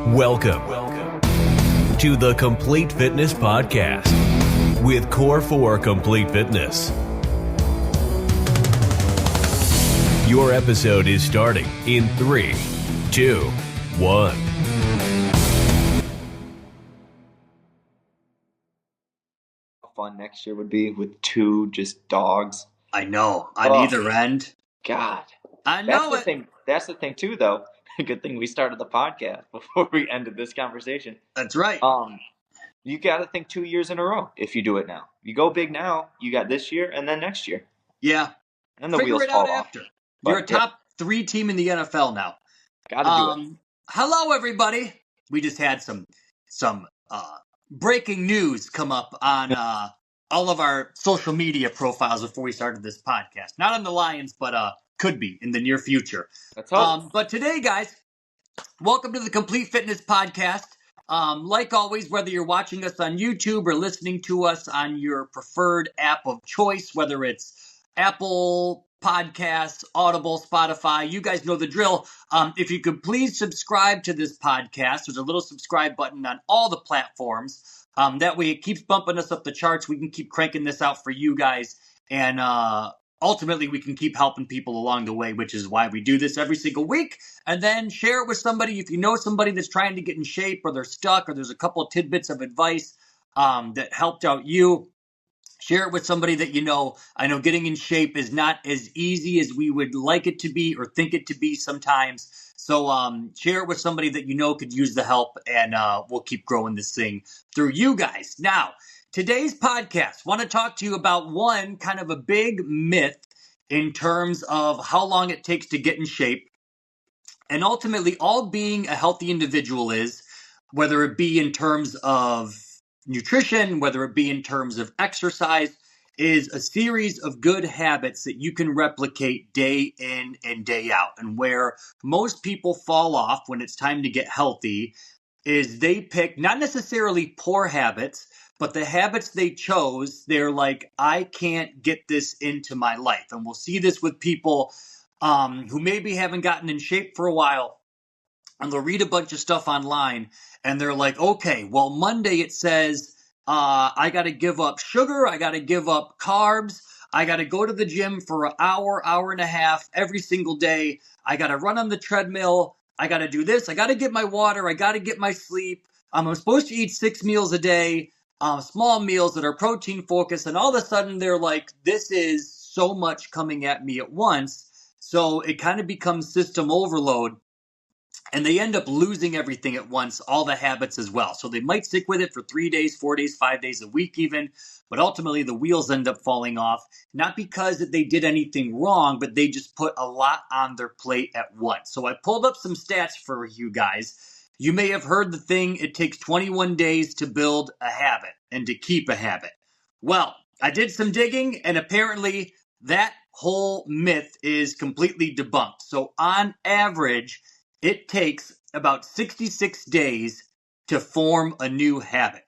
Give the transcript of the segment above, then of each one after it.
Welcome to the Complete Fitness Podcast with Core 4 Complete Fitness. Your episode is starting in 3, 2, 1. Fun next year would be with two just dogs. I know, on either end. God. I know That's the thing too, though. Good thing we started the podcast before we ended this conversation. That's right. You got to think 2 years in a row if you do it now. You go big now, you got this year and then next year. Yeah. And the Figure wheels it fall out off. after. You're a top 3 team in the NFL now. Got to do it. Hello, everybody. We just had some breaking news come up on all of our social media profiles before we started this podcast. Not on the Lions, but could be in the near future. Let's hope. But today, guys, welcome to the Complete Fitness Podcast. Like always, whether you're watching us on YouTube or listening to us on your preferred app of choice, whether it's Apple Podcasts, Audible, Spotify, you guys know the drill. If you could please subscribe to this podcast, there's a little subscribe button on all the platforms. That way it keeps bumping us up the charts. We can keep cranking this out for you guys. And ultimately, we can keep helping people along the way, which is why we do this every single week. And then share it with somebody. If you know somebody that's trying to get in shape or they're stuck or there's a couple of tidbits of advice that helped out you, share it with somebody that you know. I know getting in shape is not as easy as we would like it to be or think it to be sometimes. So share it with somebody that you know could use the help, and we'll keep growing this thing through you guys. Now, today's podcast, want to talk to you about one kind of a big myth in terms of how long it takes to get in shape. And ultimately, all being a healthy individual is, whether it be in terms of nutrition, whether it be in terms of exercise, is a series of good habits that you can replicate day in and day out. And where most people fall off when it's time to get healthy is they pick not necessarily poor habits, but the habits they chose, they're like, I can't get this into my life. And we'll see this with people who maybe haven't gotten in shape for a while, and they'll read a bunch of stuff online, and they're like, okay, well, Monday it says, I got to give up sugar, I got to give up carbs, I got to go to the gym for an hour, hour and a half every single day, I got to run on the treadmill, I got to do this, I got to get my water, I got to get my sleep, I'm supposed to eat 6 meals a day, small meals that are protein focused, and all of a sudden they're like, this is so much coming at me at once. So it kind of becomes system overload, and they end up losing everything at once, all the habits as well. So they might stick with it for 3 days, 4 days, 5 days a week even, but ultimately the wheels end up falling off, not because that they did anything wrong, but they just put a lot on their plate at once. So I pulled up some stats for you guys. You may have heard the thing, it takes 21 days to build a habit and to keep a habit. Well, I did some digging, and apparently that whole myth is completely debunked. So on average, it takes about 66 days to form a new habit.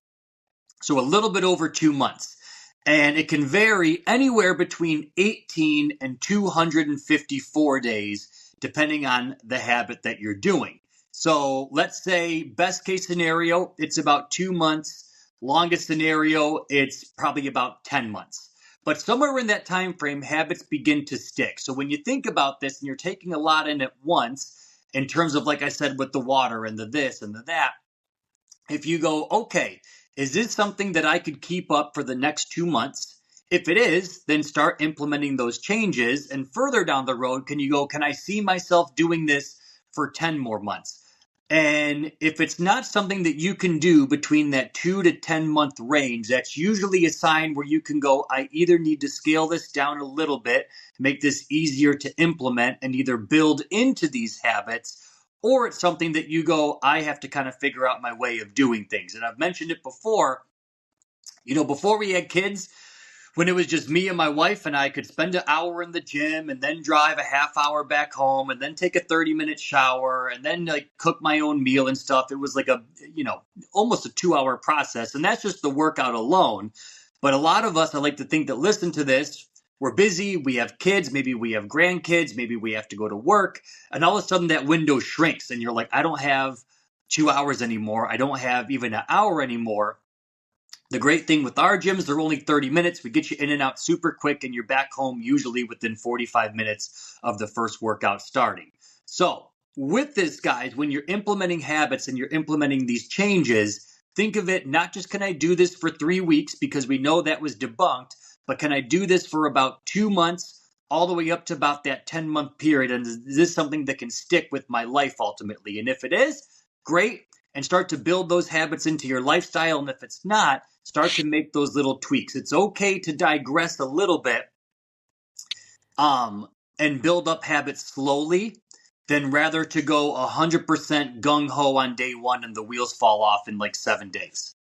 So a little bit over 2 months. And it can vary anywhere between 18 and 254 days, depending on the habit that you're doing. So let's say best case scenario, it's about 2 months. Longest scenario, it's probably about 10 months. But somewhere in that time frame, habits begin to stick. So when you think about this and you're taking a lot in at once, in terms of, like I said, with the water and the this and the that, if you go, okay, is this something that I could keep up for the next 2 months? If it is, then start implementing those changes. And further down the road, can you go, can I see myself doing this for 10 more months? And if it's not something that you can do between that 2 to 10 month range, that's usually a sign where you can go, I either need to scale this down a little bit, make this easier to implement and either build into these habits, or it's something that you go, I have to kind of figure out my way of doing things. And I've mentioned it before, before we had kids, when it was just me and my wife, and I could spend an hour in the gym and then drive a half hour back home and then take a 30-minute shower and then cook my own meal and stuff. It was like almost a 2-hour process. And that's just the workout alone. But a lot of us, I like to think that listen to this, we're busy, we have kids, maybe we have grandkids, maybe we have to go to work. And all of a sudden that window shrinks and you're like, I don't have 2 hours anymore. I don't have even an hour anymore. The great thing with our gyms, they're only 30 minutes. We get you in and out super quick, and you're back home usually within 45 minutes of the first workout starting. So with this, guys, when you're implementing habits and you're implementing these changes, think of it not just, can I do this for 3 weeks, because we know that was debunked, but can I do this for about 2 months all the way up to about that 10-month period? And is this something that can stick with my life ultimately? And if it is, great. And start to build those habits into your lifestyle. And if it's not, start to make those little tweaks. It's okay to digress a little bit and build up habits slowly than rather to go 100% gung-ho on day one and the wheels fall off in like 7 days.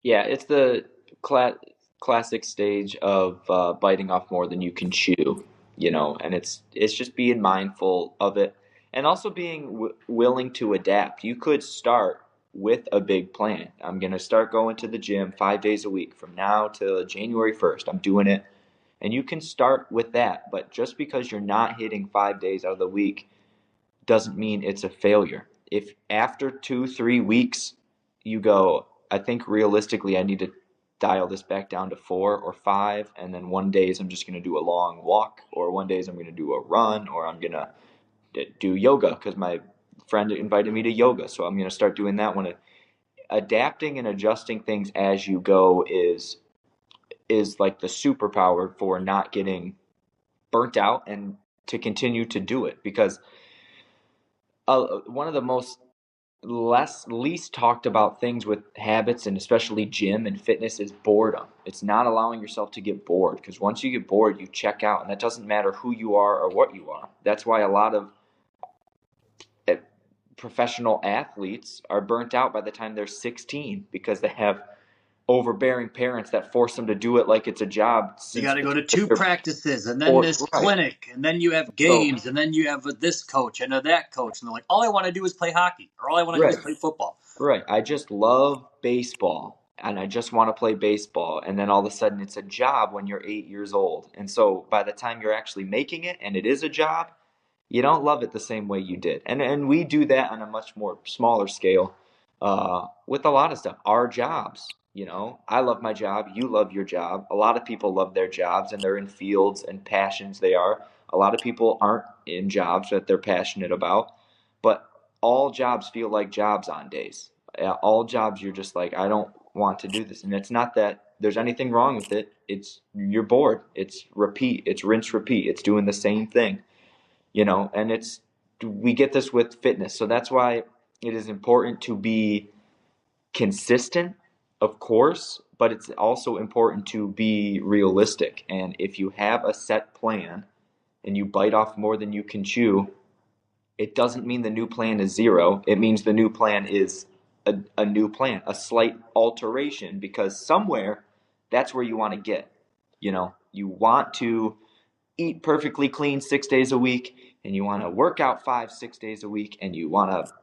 Yeah, it's the classic stage of biting off more than you can chew, and it's just being mindful of it and also being willing to adapt. You could start with a big plan. I'm going to start going to the gym 5 days a week from now till January 1st. I'm doing it. And you can start with that, but just because you're not hitting 5 days out of the week doesn't mean it's a failure. If after 2-3 weeks you go, I think realistically I need to dial this back down to 4 or 5, and then one days I'm just going to do a long walk, or one days I'm going to do a run, or I'm going to do yoga because my friend invited me to yoga, so I'm going to start doing that one. Adapting and adjusting things as you go is like the superpower for not getting burnt out and to continue to do it, because one of the least talked about things with habits, and especially gym and fitness, is boredom. It's not allowing yourself to get bored, because once you get bored, you check out, and that doesn't matter who you are or what you are. That's why a lot of professional athletes are burnt out by the time they're 16, because they have overbearing parents that force them to do it like it's a job. You got to go to 2 practices and then this clinic, and then you have games, and then you have this coach and that coach, and they're like, all I want to do is play hockey, or all I want to do is play football. Right. I just love baseball, and I just want to play baseball, and then all of a sudden it's a job when you're 8 years old. And so by the time you're actually making it and it is a job, you don't love it the same way you did. And we do that on a much more smaller scale with a lot of stuff. Our jobs. I love my job. You love your job. A lot of people love their jobs, and they're in fields and passions they are. A lot of people aren't in jobs that they're passionate about, but all jobs feel like jobs on days. All jobs, you're just like, I don't want to do this. And it's not that there's anything wrong with it. You're bored. It's repeat. It's rinse, repeat. It's doing the same thing, and we get this with fitness. So that's why it is important to be consistent, of course, but it's also important to be realistic. And if you have a set plan and you bite off more than you can chew, it doesn't mean the new plan is zero. It means the new plan is a new plan, a slight alteration, because somewhere that's where you want to get. You want to eat perfectly clean 6 days a week, and you want to work out 5-6 days a week, and you want to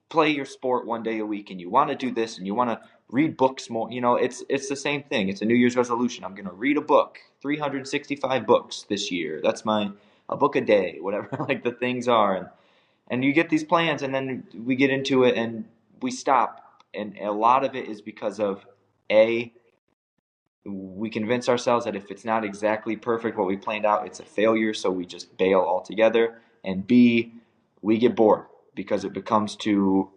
play your sport 1 day a week, and you want to do this, and you want to read books more. It's the same thing. It's a New Year's resolution. I'm going to read a book, 365 books this year. That's a book a day, whatever like the things are. And you get these plans, and then we get into it and we stop. And a lot of it is because of we convince ourselves that if it's not exactly perfect what we planned out, it's a failure, so we just bail altogether. And B, we get bored because it becomes too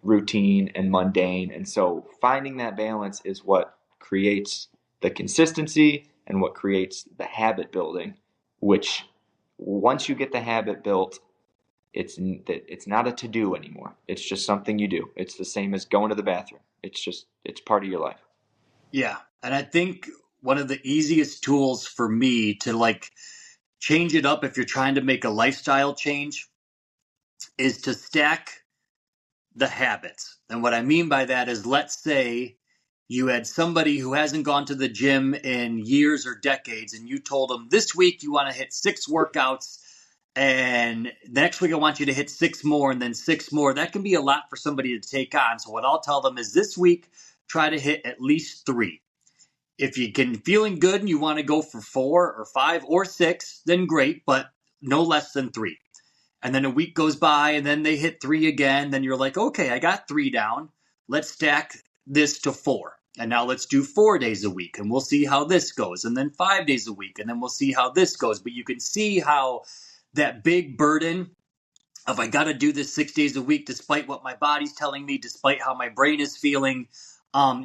routine and mundane. And so finding that balance is what creates the consistency and what creates the habit building, which once you get the habit built, it's not a to-do anymore. It's just something you do. It's the same as going to the bathroom. It's part of your life. Yeah. And I think one of the easiest tools for me to change it up if you're trying to make a lifestyle change is to stack the habits. And what I mean by that is, let's say you had somebody who hasn't gone to the gym in years or decades, and you told them this week you want to hit 6 workouts, and the next week I want you to hit 6 more, and then 6 more. That can be a lot for somebody to take on. So what I'll tell them is, this week, try to hit at least 3. If you can feeling good and you want to go for 4 or 5 or 6, then great, but no less than 3. And then a week goes by and then they hit 3 again. Then you're like, okay, I got 3 down. Let's stack this to 4. And now let's do 4 days a week and we'll see how this goes. And then 5 days a week and then we'll see how this goes. But you can see how that big burden of I got to do this 6 days a week, despite what my body's telling me, despite how my brain is feeling,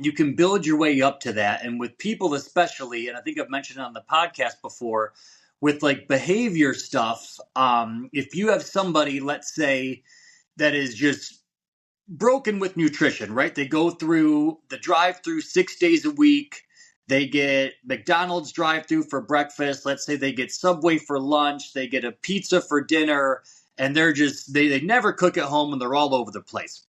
you can build your way up to that. And with people especially, and I think I've mentioned on the podcast before, with like behavior stuff, if you have somebody, let's say, that is just broken with nutrition, right? They go through the drive-through 6 days a week. They get McDonald's drive-through for breakfast. Let's say they get Subway for lunch. They get a pizza for dinner. And they're just, they never cook at home and they're all over the place.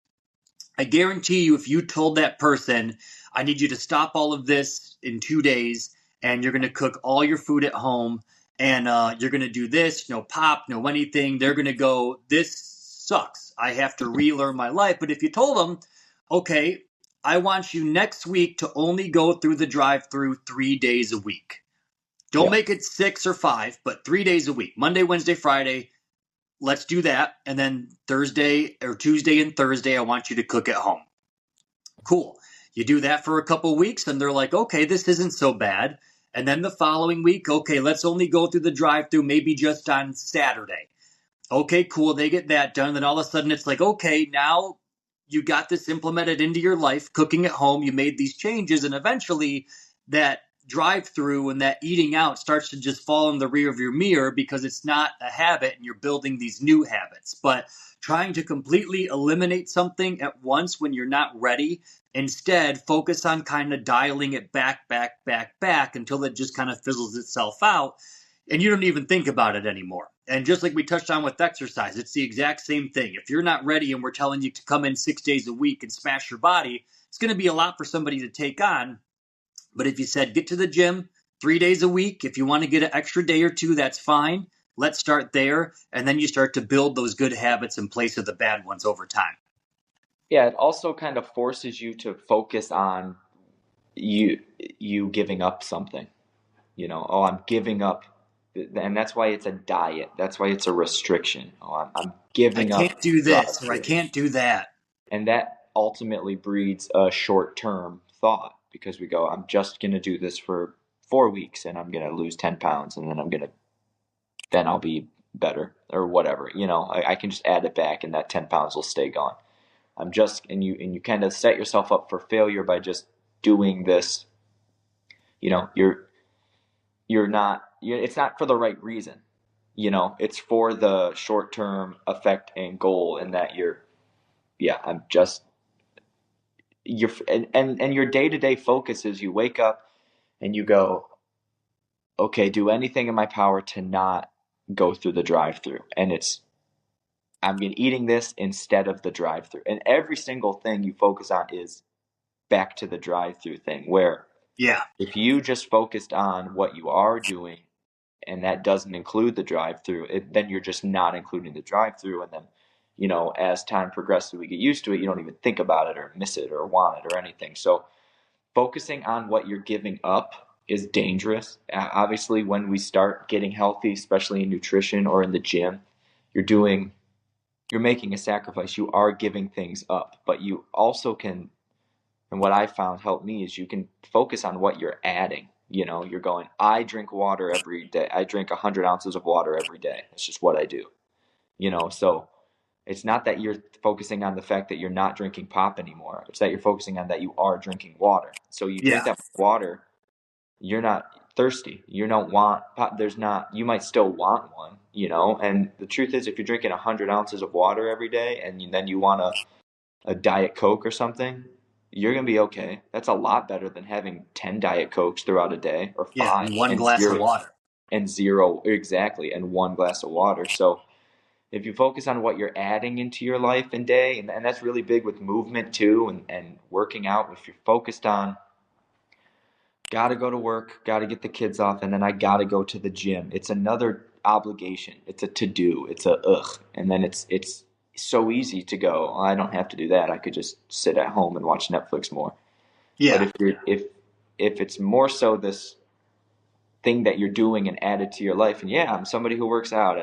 I guarantee you, if you told that person, I need you to stop all of this in 2 days and you're going to cook all your food at home and you're going to do this, no pop, no anything, they're going to go, this sucks. I have to relearn my life. But if you told them, okay, I want you next week to only go through the drive-through 3 days a week. Don't make it 6 or 5, but 3 days a week, Monday, Wednesday, Friday. Let's do that. And then Thursday or Tuesday and Thursday, I want you to cook at home. Cool. You do that for a couple weeks and they're like, okay, this isn't so bad. And then the following week, okay, let's only go through the drive-through maybe just on Saturday. Okay, cool. They get that done. Then all of a sudden it's like, okay, now you got this implemented into your life, cooking at home. You made these changes and eventually that drive-through and that eating out starts to just fall in the rear of your mirror because it's not a habit and you're building these new habits. But trying to completely eliminate something at once when you're not ready, instead focus on kind of dialing it back until it just kind of fizzles itself out and you don't even think about it anymore. And just like we touched on with exercise, it's the exact same thing. If you're not ready and we're telling you to come in 6 days a week and smash your body, it's going to be a lot for somebody to take on. But if you said, get to the gym 3 days a week, if you want to get an extra day or two, that's fine. Let's start there. And then you start to build those good habits in place of the bad ones over time. Yeah, it also kind of forces you to focus on you giving up something. Oh, I'm giving up. And that's why it's a diet. That's why it's a restriction. Oh, I'm giving up. I can't do this or I can't do that. And that ultimately breeds a short-term thought. Because we go, I'm just going to do this for 4 weeks and I'm going to lose 10 pounds and then I'll be better or whatever. I can just add it back and that 10 pounds will stay gone. And you kind of set yourself up for failure by just doing this. It's not for the right reason. It's for the short-term effect and goal and that and your day-to-day focus is you wake up and you go, okay, do anything in my power to not go through the drive-through. And I'm eating this instead of the drive-through. And every single thing you focus on is back to the drive-through thing where if you just focused on what you are doing and that doesn't include the drive-through, then you're just not including the drive-through. And then as time progresses, we get used to it, you don't even think about it or miss it or want it or anything. So focusing on what you're giving up is dangerous. Obviously, when we start getting healthy, especially in nutrition or in the gym, you're making a sacrifice. You are giving things up, but you also can, and what I found helped me is you can focus on what you're adding. You're going, I drink water every day. I drink 100 ounces of water every day. It's just what I do. So it's not that you're focusing on the fact that you're not drinking pop anymore. It's that you're focusing on that you are drinking water. So you drink that water, you're not thirsty. You don't want pop. You might still want one, and the truth is if you're drinking 100 ounces of water every day and then you want a Diet Coke or something, you're going to be okay. That's a lot better than having 10 Diet Cokes throughout a day or 5. And one glass of water. And 0, exactly, and 1 glass of water. So if you focus on what you're adding into your life and day, and that's really big with movement too and working out, if you're focused on got to go to work, got to get the kids off, and then I got to go to the gym. It's another obligation. It's a to-do. It's a ugh. And then it's so easy to go, oh, I don't have to do that. I could just sit at home and watch Netflix more. Yeah. But if it's more so this thing that you're doing and add it to your life, and I'm somebody who works out.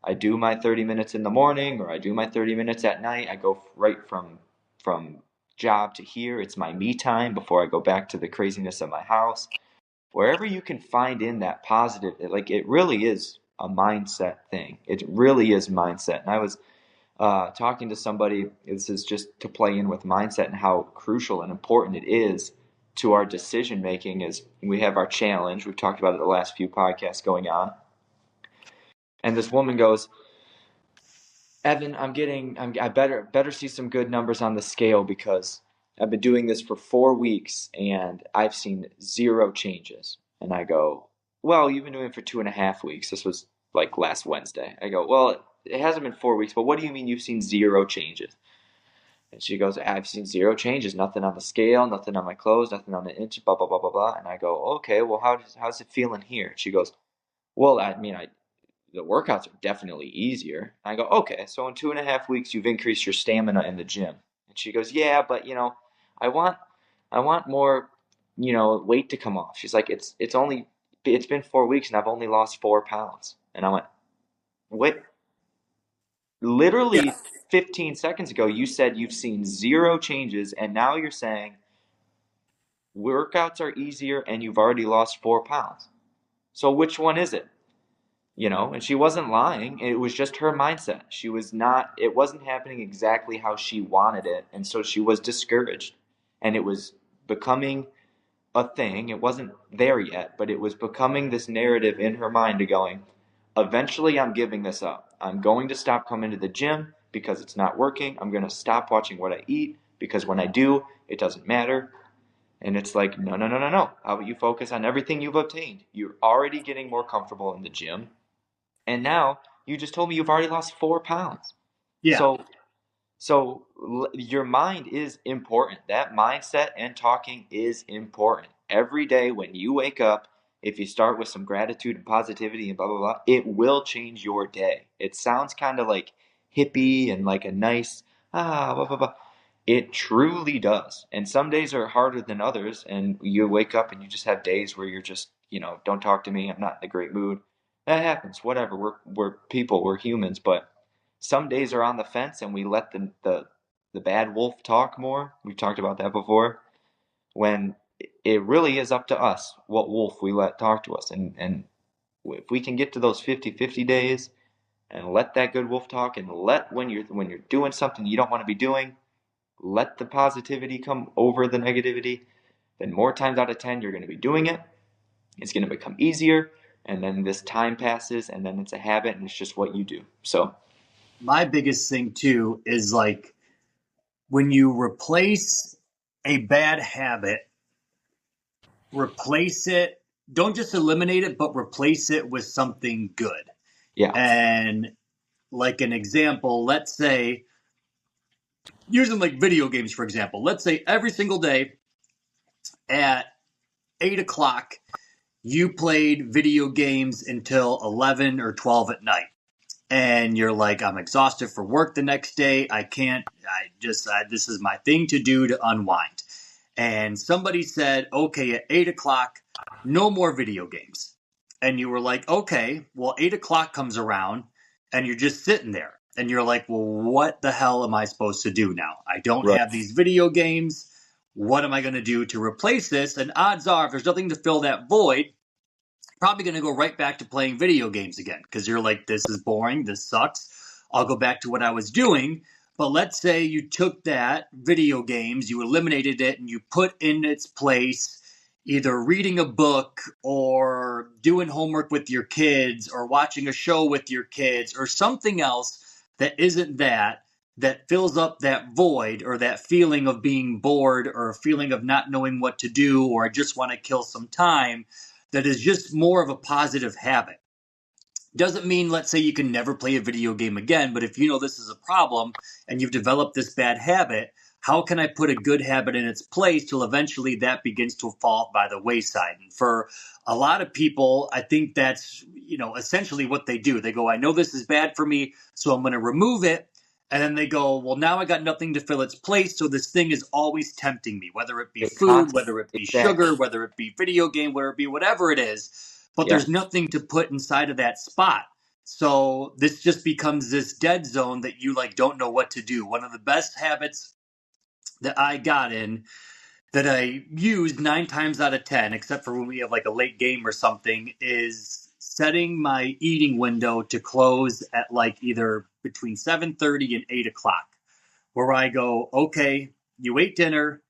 I do my 30 minutes in the morning or I do my 30 minutes at night. I go right from job to here. It's my me time before I go back to the craziness of my house. Wherever you can find in that positive, like it really is a mindset thing. It really is mindset. And I was talking to somebody, this is just to play in with mindset and how crucial and important it is to our decision making. Is we have our challenge. We've talked about it the last few podcasts going on. And this woman goes, Evan, I better see some good numbers on the scale because I've been doing this for 4 weeks and I've seen 0 changes. And I go, well, you've been doing it for 2.5 weeks. This was like last Wednesday. I go, well, it hasn't been 4 weeks, but what do you mean you've seen 0 changes? And she goes, I've seen 0 changes, nothing on the scale, nothing on my clothes, nothing on the inch, blah, blah, blah, blah, blah. And I go, okay, well, how's it feeling here? And she goes, well, the workouts are definitely easier. I go, okay, so in 2.5 weeks, you've increased your stamina in the gym. And she goes, yeah, but I want more, weight to come off. She's like, it's been 4 weeks and I've only lost 4 pounds. And I went, wait, literally 15 seconds ago, you said you've seen 0 changes. And now you're saying workouts are easier and you've already lost 4 pounds. So which one is it? And she wasn't lying. It was just her mindset. It wasn't happening exactly how she wanted it. And so she was discouraged and it was becoming a thing. It wasn't there yet, but it was becoming this narrative in her mind to going, eventually I'm giving this up. I'm going to stop coming to the gym because it's not working. I'm going to stop watching what I eat because when I do, it doesn't matter. And it's like, no. How about you focus on everything you've obtained? You're already getting more comfortable in the gym. And now you just told me you've already lost 4 pounds. Yeah. So your mind is important. That mindset and talking is important. Every day when you wake up, if you start with some gratitude and positivity and blah, blah, blah, it will change your day. It sounds kind of like hippie and like a nice, blah, blah, blah. It truly does. And some days are harder than others. And you wake up and you just have days where you're just, don't talk to me. I'm not in a great mood. That happens. Whatever. We're people. We're humans. But some days are on the fence, and we let the bad wolf talk more. We've talked about that before. When it really is up to us what wolf we let talk to us, and if we can get to those 50-50 days, and let that good wolf talk, and let when you're doing something you don't want to be doing, let the positivity come over the negativity. Then more times out of 10, you're going to be doing it. It's going to become easier. And then this time passes, and then it's a habit, and it's just what you do. So my biggest thing too is like when you replace a bad habit, replace it, don't just eliminate it, but replace it with something good. yeah. And like an example, let's say, using like video games, for example, let's say every single day at 8 o'clock, you played video games until 11 or 12 at night. And you're like, I'm exhausted for work the next day. This is my thing to do to unwind. And somebody said, okay, at 8 o'clock, no more video games. And you were like, okay, well, 8 o'clock comes around and you're just sitting there. And you're like, well, what the hell am I supposed to do now? I don't have these video games. What am I going to do to replace this? And odds are, if there's nothing to fill that void, probably going to go right back to playing video games again because you're like, this is boring. This sucks. I'll go back to what I was doing. But let's say you took that video games, you eliminated it, and you put in its place either reading a book or doing homework with your kids or watching a show with your kids or something else that isn't that fills up that void or that feeling of being bored or a feeling of not knowing what to do or I just want to kill some time. That is just more of a positive habit. Doesn't mean, let's say, you can never play a video game again, but if you know this is a problem and you've developed this bad habit, how can I put a good habit in its place till eventually that begins to fall by the wayside? And for a lot of people, I think that's, essentially what they do. They go, I know this is bad for me, so I'm going to remove it. And then they go, well, now I got nothing to fill its place, so this thing is always tempting me, whether it be food, whether it be sugar, whether it be video game, whether it be whatever it is. But there's nothing to put inside of that spot. So this just becomes this dead zone that you like don't know what to do. One of the best habits that I got in that I use 9 times out of 10, except for when we have like a late game or something, is setting my eating window to close at like either between 7:30 and 8 o'clock, where I go, okay, you ate dinner,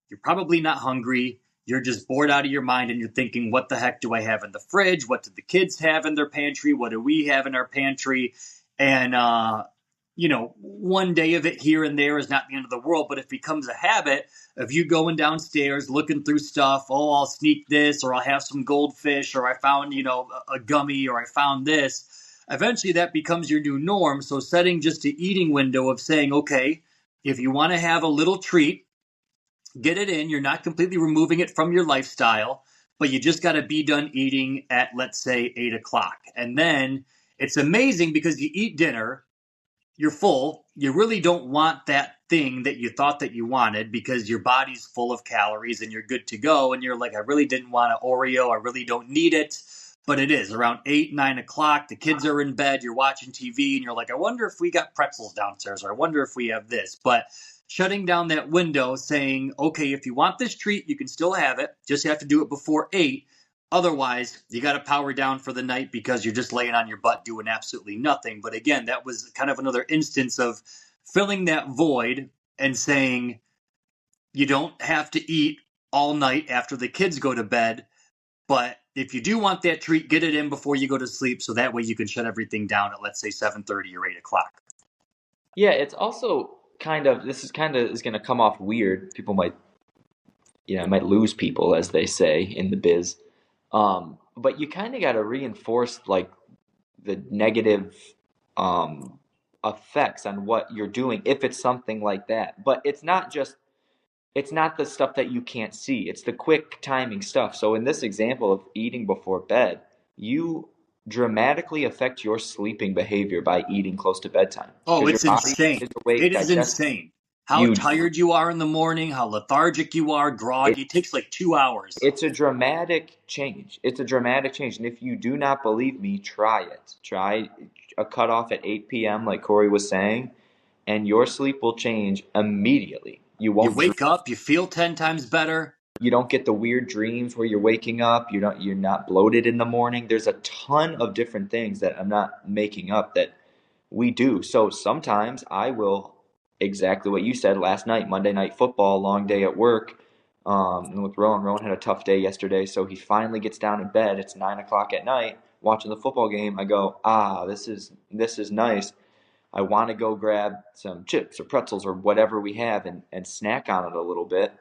you're probably not hungry, you're just bored out of your mind, and you're thinking, what the heck do I have in the fridge? What do the kids have in their pantry? What do we have in our pantry? And, one day of it here and there is not the end of the world, but it becomes a habit of you going downstairs, looking through stuff. Oh, I'll sneak this, or I'll have some goldfish, or I found, a gummy, or I found this. Eventually that becomes your new norm. So setting just an eating window of saying, okay, if you want to have a little treat, get it in. You're not completely removing it from your lifestyle, but you just got to be done eating at, let's say, 8 o'clock. And then it's amazing because you eat dinner, you're full. You really don't want that thing that you thought that you wanted because your body's full of calories and you're good to go. And you're like, I really didn't want an Oreo. I really don't need it. But it is around 8, 9 o'clock. The kids are in bed. You're watching TV and you're like, I wonder if we got pretzels downstairs, or I wonder if we have this. But shutting down that window, saying, okay, if you want this treat, you can still have it. Just have to do it before 8. Otherwise, you got to power down for the night because you're just laying on your butt doing absolutely nothing. But again, that was kind of another instance of filling that void and saying, you don't have to eat all night after the kids go to bed. But if you do want that treat, get it in before you go to sleep. So that way you can shut everything down at, let's say, 7:30 or 8 o'clock. Yeah, it's also is going to come off weird. People might, might lose people, as they say in the biz. But you kind of got to reinforce like the negative effects on what you're doing if it's something like that. But it's not the stuff that you can't see. It's the quick timing stuff. So in this example of eating before bed, you dramatically affect your sleeping behavior by eating close to bedtime. Oh, 'Cause it's your body insane. is awake, It is digesting. insane. How You tired you are in the morning, how lethargic you are, groggy. It takes like 2 hours. It's a dramatic change. It's a dramatic change. And if you do not believe me, try it. Try a cutoff at 8 p.m., like Corey was saying, and your sleep will change immediately. You You won't wake up, you feel 10 times better. you don't get the weird dreams where you're waking up, you're not bloated in the morning. There's a ton of different things that I'm not making up that we do. So sometimes I will, exactly what you said last night, Monday Night Football, long day at work. And with Rowan, had a tough day yesterday, so he finally gets down in bed. It's 9 o'clock at night, watching the football game. I go, this is nice. I want to go grab some chips or pretzels or whatever we have and snack on it a little bit.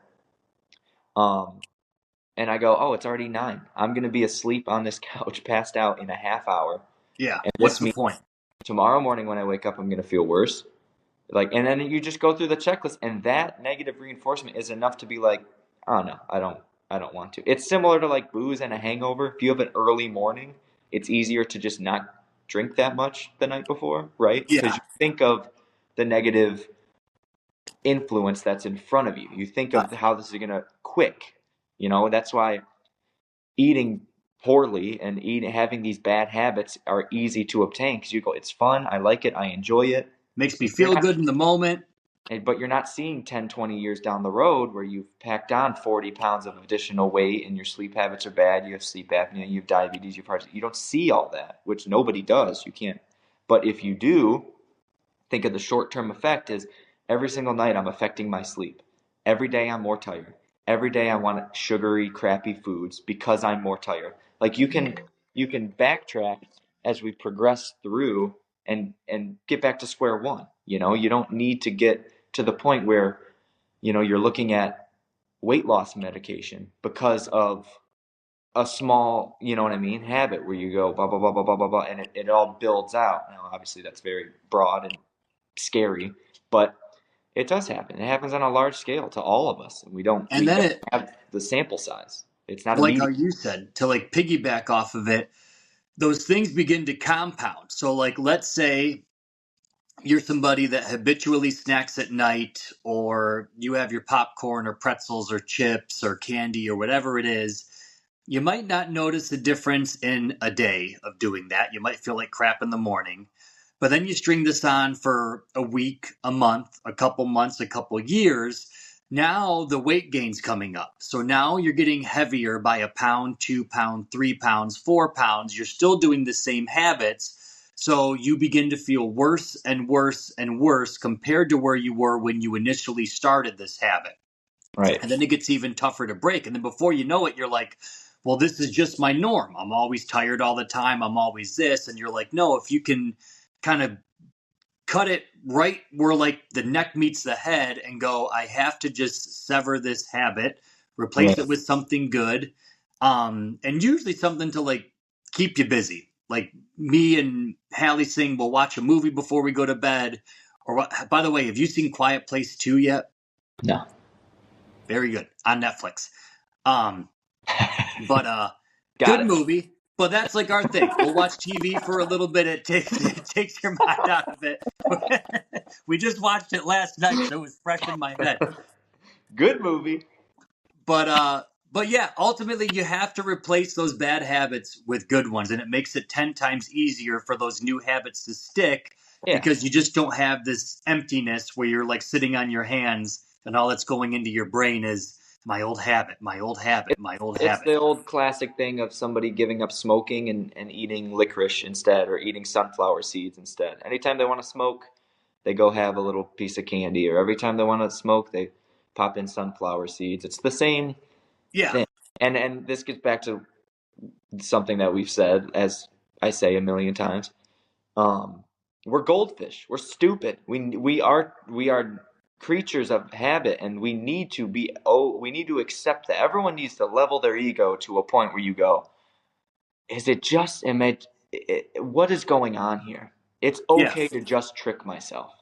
And I go, it's already 9. I'm going to be asleep on this couch, passed out in a half hour. Yeah, And what's the point? Tomorrow morning when I wake up, I'm going to feel worse. And then you just go through the checklist, and that negative reinforcement is enough to be like, oh no, I don't want to. It's similar to like booze and a hangover. If you have an early morning, it's easier to just not drink that much the night before, right? Yeah. Because you think of the negative influence that's in front of you. You think of how this is going to quick. That's why eating poorly and having these bad habits are easy to obtain because you go, it's fun, I like it, I enjoy it. Makes me feel good in the moment. But you're not seeing 10, 20 years down the road where you've packed on 40 pounds of additional weight and your sleep habits are bad, you have sleep apnea, you have diabetes, you have heart disease. You don't see all that, which nobody does. You can't. But if you do, think of the short-term effect is every single night I'm affecting my sleep. Every day I'm more tired. Every day I want sugary, crappy foods because I'm more tired. Like you can backtrack as we progress through and get back to square one. You don't need to get to the point where, you're looking at weight loss medication because of a small, habit where you go blah, blah, blah, blah, blah, blah, blah, and it all builds out. Now, obviously that's very broad and scary, but it does happen. It happens on a large scale to all of us, and we don't have the sample size. It's not like how you said, to like piggyback off of it, those things begin to compound. So like, let's say you're somebody that habitually snacks at night, or you have your popcorn or pretzels or chips or candy or whatever it is. You might not notice a difference in a day of doing that. You might feel like crap in the morning. But then you string this on for a week, a month, a couple months, a couple years. Now the weight gain's coming up. So now you're getting heavier by a pound, 2 pounds, 3 pounds, 4 pounds. You're still doing the same habits. So you begin to feel worse and worse and worse compared to where you were when you initially started this habit. Right. And then it gets even tougher to break. And then before you know it, you're like, well, this is just my norm. I'm always tired all the time. I'm always this. And you're like, no, if you can kind of cut it right where like the neck meets the head and go, I have to just sever this habit, replace it with something good. And usually something to like keep you busy. Like me and Hallie Singh will watch a movie before we go to bed. Or what, by the way, have you seen Quiet Place 2 yet? No. Very good on Netflix. But Got good it. movie. But that's like our thing. We'll watch TV for a little bit. It takes your mind out of it. We just watched it last night, so it was fresh in my head. Good movie. But yeah, ultimately you have to replace those bad habits with good ones, and it makes it 10 times easier for those new habits to stick because you just don't have this emptiness where you're like sitting on your hands and all that's going into your brain is my old habit, my old habit, my old habit. It's the old classic thing of somebody giving up smoking and eating licorice instead, or eating sunflower seeds instead. Anytime they want to smoke, they go have a little piece of candy, or every time they want to smoke, they pop in sunflower seeds. It's the same thing. And this gets back to something that we've said, as I say a million times. We're goldfish. We're stupid. We are creatures of habit, and we need to accept that. Everyone needs to level their ego to a point where you go, what is going on here? It's okay to just trick myself.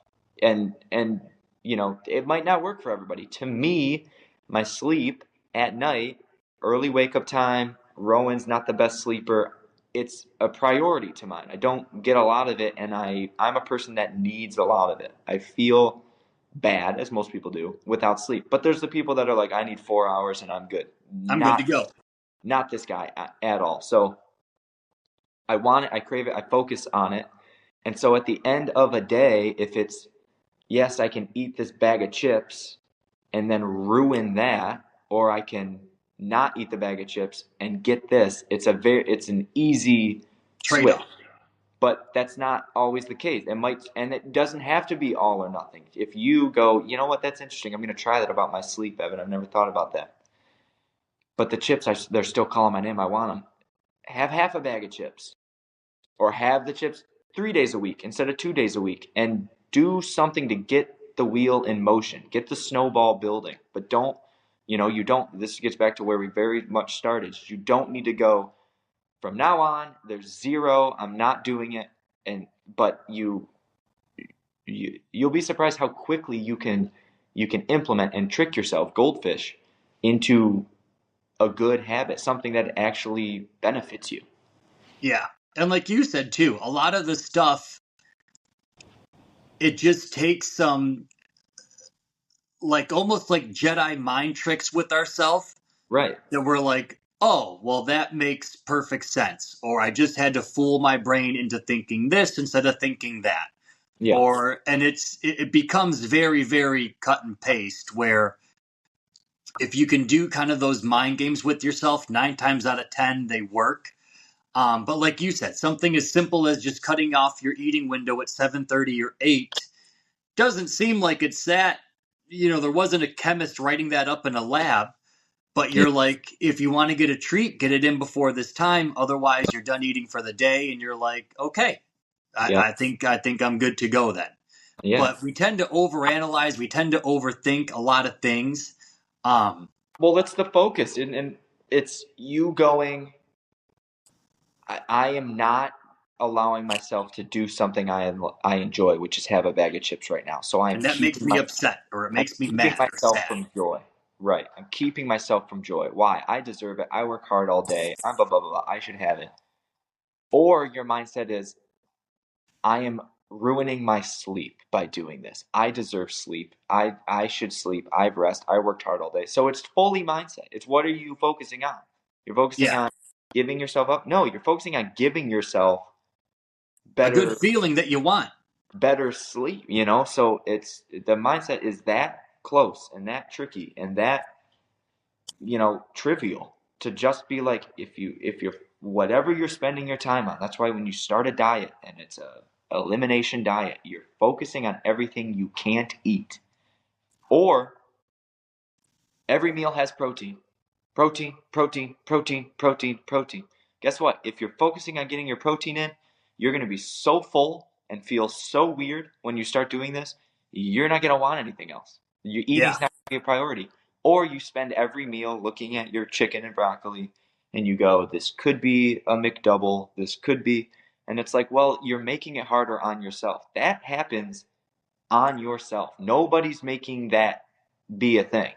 And it might not work for everybody. To me, my sleep at night, early wake up time, Rowan's not the best sleeper. It's a priority to mine. I don't get a lot of it, and I'm a person that needs a lot of it. I feel bad, as most people do, without sleep. But there's the people that are like, I need 4 hours and I'm good. I'm good to go. Not this guy at all. So I want it, I crave it, I focus on it. And so at the end of a day, if it's, yes, I can eat this bag of chips and then ruin that, or I can not eat the bag of chips and get this, it's an easy trade-off. switch. But that's not always the case. And it doesn't have to be all or nothing. If you go, you know what, that's interesting. I'm going to try that about my sleep, Evan. I've never thought about that. But the chips, they're still calling my name. I want them. Have half a bag of chips, or have the chips 3 days a week instead of 2 days a week, and do something to get the wheel in motion, get the snowball building. But this gets back to where we very much started. You don't need to go, from now on, there's zero, I'm not doing it. But you'll be surprised how quickly you can implement and trick yourself, goldfish, into a good habit, something that actually benefits you. Yeah. And like you said too, a lot of the stuff, it just takes some like almost like Jedi mind tricks with ourselves. Right. That we're like, oh, well, that makes perfect sense. Or I just had to fool my brain into thinking this instead of thinking that. Yeah. And it becomes very, very cut and paste, where if you can do kind of those mind games with yourself, 9 times out of 10, they work. But like you said, something as simple as just cutting off your eating window at 7:30 or 8 doesn't seem like it's that, there wasn't a chemist writing that up in a lab. But you're like, if you want to get a treat, get it in before this time. Otherwise, you're done eating for the day, and you're like, okay, I think I'm good to go then. Yeah. But we tend to overanalyze. We tend to overthink a lot of things. Well, that's the focus, and it's you going, I am not allowing myself to do something I enjoy, which is have a bag of chips right now. So and that makes me upset, or it makes me mad. Myself from joy. Right. I'm keeping myself from joy. Why? I deserve it. I work hard all day. I'm blah, blah, blah, blah. I should have it. Or your mindset is, I am ruining my sleep by doing this. I deserve sleep. I should sleep. I've rest. I worked hard all day. So it's fully mindset. It's what are you focusing on? You're focusing on giving yourself up. No, you're focusing on giving yourself A good better feeling that you want. better sleep, So it's the mindset is that close and that tricky and that, trivial to just be like if you're whatever you're spending your time on. That's why when you start a diet and it's a elimination diet, you're focusing on everything you can't eat. Or every meal has protein. Protein, protein, protein, protein, protein. Guess what? If you're focusing on getting your protein in, you're going to be so full and feel so weird when you start doing this. You're not going to want anything else. Your eating's not going to be a priority. Or you spend every meal looking at your chicken and broccoli and you go, this could be a McDouble. This could be. And it's like, well, you're making it harder on yourself. That happens on yourself. Nobody's making that be a thing.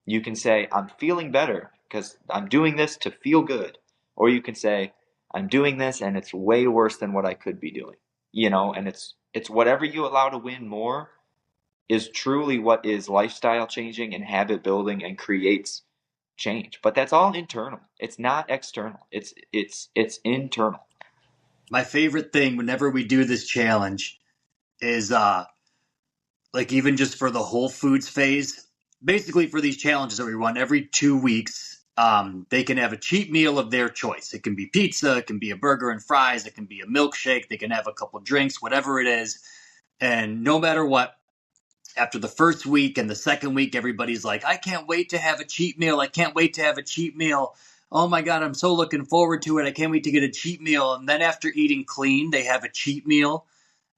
You can say, I'm feeling better because I'm doing this to feel good. Or you can say, I'm doing this and it's way worse than what I could be doing. And it's whatever you allow to win more is truly what is lifestyle changing and habit building and creates change. But that's all internal. It's not external. It's internal. My favorite thing whenever we do this challenge is like even just for the Whole Foods phase, basically for these challenges that we run every 2 weeks, they can have a cheat meal of their choice. It can be pizza, it can be a burger and fries, it can be a milkshake, they can have a couple drinks, whatever it is. And no matter what, after the first week and the second week, everybody's like, I can't wait to have a cheat meal. I can't wait to have a cheat meal. Oh my God, I'm so looking forward to it. I can't wait to get a cheat meal. And then after eating clean, they have a cheat meal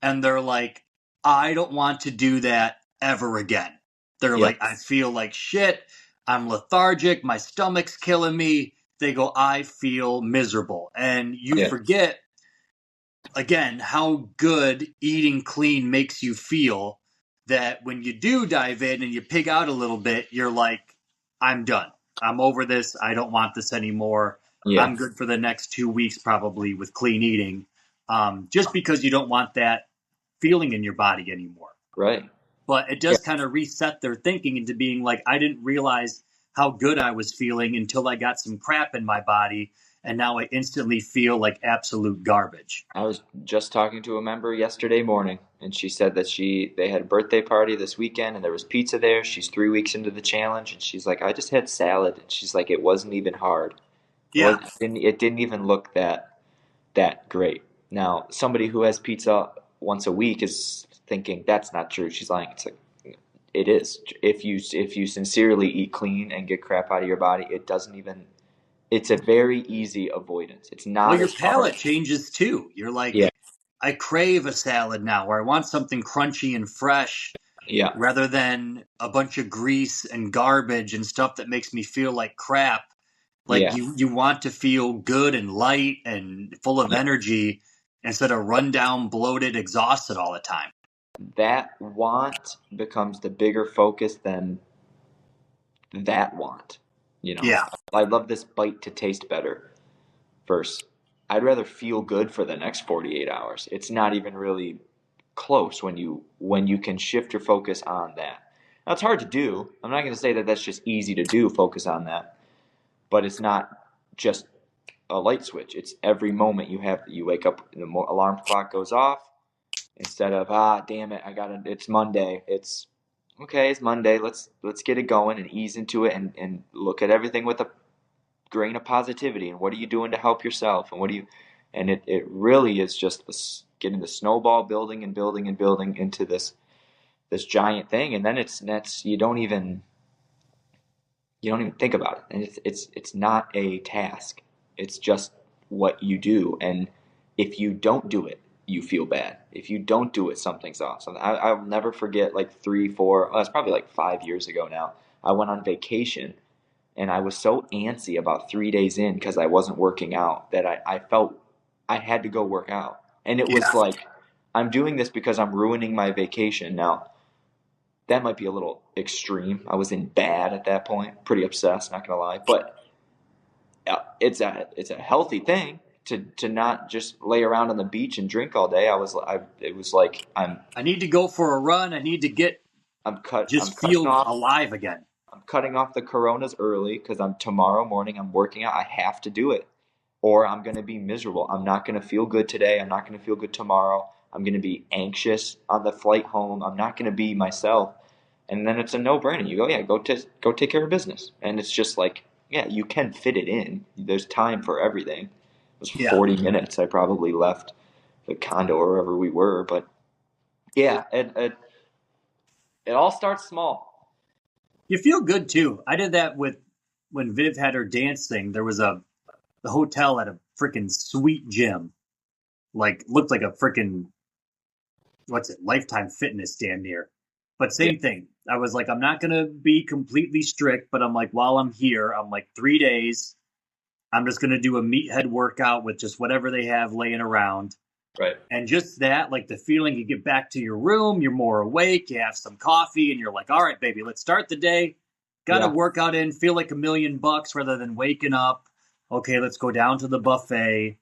and they're like, I don't want to do that ever again. They're like, I feel like shit. I'm lethargic. My stomach's killing me. They go, I feel miserable. And you forget, again, how good eating clean makes you feel, that when you do dive in and you pig out a little bit, you're like, I'm done. I'm over this. I don't want this anymore. Yeah. I'm good for the next 2 weeks probably with clean eating, just because you don't want that feeling in your body anymore. Right. But it does kind of reset their thinking into being like, I didn't realize how good I was feeling until I got some crap in my body. And now I instantly feel like absolute garbage. I was just talking to a member yesterday morning, and she said that they had a birthday party this weekend, and there was pizza there. She's 3 weeks into the challenge, and she's like, I just had salad. And she's like, it wasn't even hard. Yeah. It didn't even look that great. Now, somebody who has pizza once a week is thinking that's not true. She's lying. It's like, it is. If you sincerely eat clean and get crap out of your body, it doesn't even. It's a very easy avoidance. It's not. Well, your palate changes too. You're like, I crave a salad now, or I want something crunchy and fresh, rather than a bunch of grease and garbage and stuff that makes me feel like crap. Like you want to feel good and light and full of energy instead of run down, bloated, exhausted all the time. That want becomes the bigger focus than that want. I love this bite to taste better first. I'd rather feel good for the next 48 hours. It's not even really close when you can shift your focus on that. Now, it's hard to do. I'm not going to say that that's just easy to do, focus on that. But it's not just a light switch. It's every moment you wake up, the alarm clock goes off. Instead of, damn it, it's Monday. It's okay, it's Monday. Let's get it going and ease into it and look at everything with a grain of positivity. And what are you doing to help yourself? And it really is just getting the snowball building and building and building into this giant thing. And then you don't even think about it. And it's not a task. It's just what you do. And if you don't do it, you feel bad. If you don't do it, something's off. I'll never forget, like 3, 4, it's probably like 5 years ago now. I went on vacation and I was so antsy about 3 days in because I wasn't working out that I felt I had to go work out. And it was like, I'm doing this because I'm ruining my vacation. Now, that might be a little extreme. I was in bad at that point, pretty obsessed, not going to lie. But it's a healthy thing. To not just lay around on the beach and drink all day. It was like I need to go for a run. I need to feel alive again. I'm cutting off the Coronas early because tomorrow morning I'm working out. I have to do it, or I'm going to be miserable. I'm not going to feel good today. I'm not going to feel good tomorrow. I'm going to be anxious on the flight home. I'm not going to be myself. And then it's a no-brainer. You go, yeah, go take care of business. And it's just like, yeah, you can fit it in. There's time for everything. It was 40 minutes. I probably left the condo or wherever we were, but yeah, it all starts small. You feel good too. I did that with when Viv had her dance thing. There was the hotel had a freaking sweet gym, like looked like a freaking Lifetime Fitness damn near. But same thing. I was like, I'm not gonna be completely strict, but I'm like, while I'm here, I'm like 3 days. I'm just gonna do a meathead workout with just whatever they have laying around. Right. And just that, like the feeling you get back to your room, you're more awake, you have some coffee, and you're like, all right, baby, let's start the day. Got a workout in, feel like $1 million rather than waking up. Okay, let's go down to the buffet.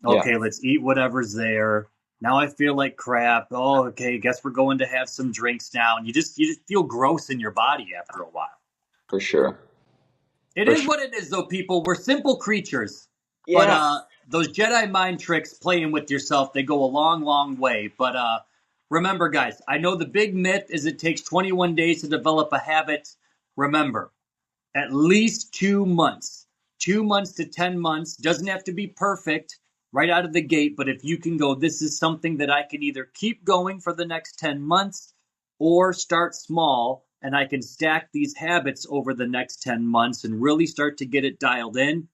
Okay, let's eat whatever's there. Now I feel like crap. Oh, okay, guess we're going to have some drinks now. And you just feel gross in your body after a while. For sure. It is what it is, though, people. We're simple creatures. Yeah. But those Jedi mind tricks, playing with yourself, they go a long, long way. But remember, guys, I know the big myth is it takes 21 days to develop a habit. Remember, at least 2 months. 2 months to 10 months. Doesn't have to be perfect right out of the gate, but if you can go, this is something that I can either keep going for the next 10 months or start small, and I can stack these habits over the next 10 months and really start to get it dialed in.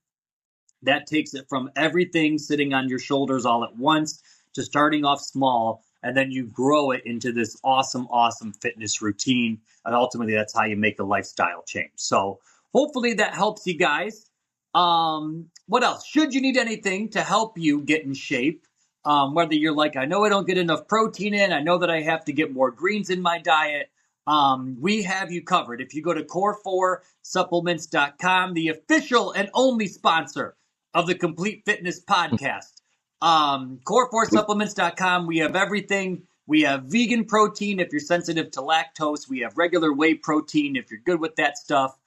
That takes it from everything sitting on your shoulders all at once to starting off small, and then you grow it into this awesome, awesome fitness routine. And ultimately, that's how you make a lifestyle change. So hopefully that helps you guys. What else? Should you need anything to help you get in shape, whether you're like, I know I don't get enough protein in, I know that I have to get more greens in my diet, we have you covered. If you go to core4supplements.com, the official and only sponsor of the Complete Fitness Podcast, core4supplements.com, we have everything. We have vegan protein if you're sensitive to lactose. We have regular whey protein if you're good with that stuff.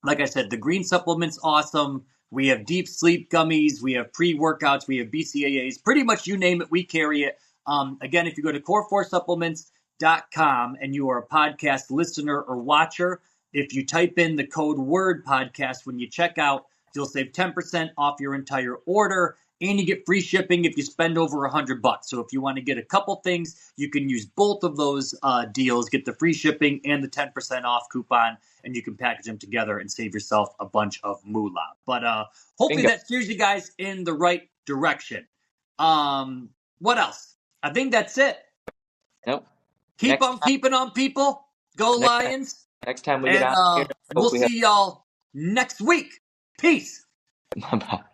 Like I said, the green supplement's awesome. We have deep sleep gummies. We have pre-workouts. We have BCAAs. Pretty much you name it, we carry it. Again, if you go to core4supplements.com and you are a podcast listener or watcher, if you type in the code WORD podcast when you check out, you'll save 10% off your entire order. And you get free shipping if you spend over $100. So if you want to get a couple things, you can use both of those deals, get the free shipping and the 10% off coupon, and you can package them together and save yourself a bunch of moolah. But hopefully that steers you guys in the right direction. What else? I think that's it. Nope. Keep on keeping on, people. Go Lions. Next time we get out here, we'll see y'all next week. Peace. Bye-bye.